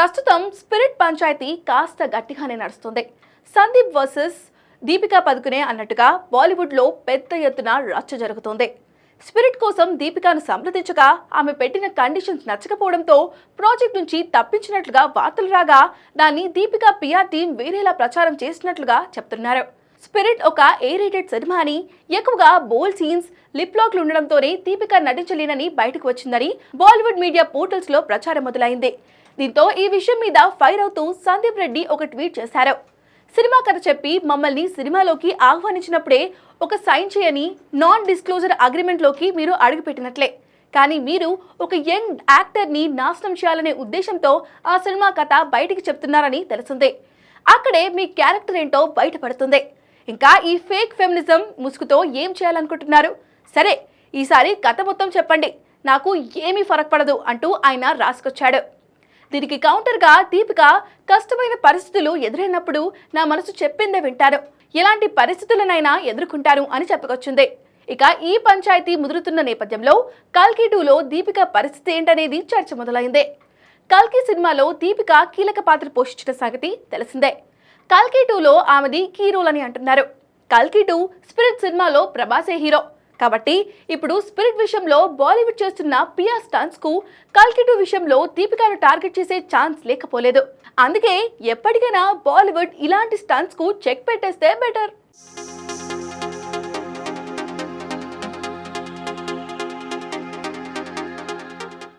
ప్రస్తుతం స్పిరిట్ పంచాయతీ కాస్త గట్టిగానే నడుస్తుంది. సందీప్ వర్సెస్ దీపికా పదుకునే అన్నట్టుగా బాలీవుడ్లో పెద్ద ఎత్తున రచ్చ జరుగుతోంది. స్పిరిట్ కోసం దీపికాను సంప్రదించగా ఆమె పెట్టిన కండిషన్స్ నచ్చకపోవడంతో ప్రాజెక్ట్ నుంచి తప్పించినట్లుగా వార్తలు రాగా దాన్ని దీపికా పిఆర్ టీం వేరేలా ప్రచారం చేసినట్లుగా చెప్తున్నారు. స్పిరిట్ ఒక ఏ-రేటెడ్ సినిమా అని, ఎక్కువగా బోల్డ్ సీన్స్, లిప్ లాక్లు ఉండడంతోనే దీపిక నటించలేనని బయటకు వచ్చిందని బాలీవుడ్ మీడియా పోర్టల్స్ లో ప్రచారం మొదలైంది. దీంతో ఈ విషయం మీద ఫైర్ అవుతూ సందీప్ రెడ్డి ఒక ట్వీట్ చేశారు. సినిమా కథ చెప్పి మమ్మల్ని సినిమాలోకి ఆహ్వానించినప్పుడే ఒక సైన్ చేయని నాన్ డిస్క్లోజర్ అగ్రిమెంట్లోకి మీరు అడుగుపెట్టినట్లే. కానీ మీరు ఒక యంగ్ యాక్టర్ని నాశనం చేయాలనే ఉద్దేశంతో ఆ సినిమా కథ బయటికి చెప్తున్నారని తెలిసిందే. అక్కడే మీ క్యారెక్టర్ ఏంటో బయటపడుతుంది. ఇంకా ఈ ఫేక్ ఫెమినిజం ముసుగుతో ఏం చేయాలనుకుంటున్నారు? సరే, ఈసారి కథ మొత్తం చెప్పండి, నాకు ఏమీ ఫరక్ పడదు అంటూ ఆయన రాసుకొచ్చాడు. దీనికి కౌంటర్గా దీపిక, కష్టమైన పరిస్థితులు ఎదురైనప్పుడు నా మనసు చెప్పిందే వింటాను, ఎలాంటి పరిస్థితులనైనా ఎదుర్కొంటాను అని చెప్పుకొచ్చింది. ఇక ఈ పంచాయతీ ముదురుతున్న నేపథ్యంలో కల్కి 2లో దీపిక పరిస్థితి ఏంటనేది చర్చ మొదలైంది. కల్కి సినిమాలో దీపిక కీలక పాత్ర పోషించిన సంగతి తెలిసిందే. కల్కి 2లో ఆమెది కీ రోల్ అని అంటున్నారు. కల్కి 2 స్పిరిట్ సినిమాలో ప్రభాసే హీరో కాబట్టి ఇప్పుడు స్పిరిట్ విషయంలో బాలీవుడ్ చేస్తున్న పిఆర్ స్టంట్స్ కు కల్కి 2 విషయంలో దీపికను టార్గెట్ చేసే ఛాన్స్ లేకపోలేదు. అందుకే ఎప్పటికైనా బాలీవుడ్ ఇలాంటి స్టంట్స్ కు చెక్ పెట్టేస్తే బెటర్.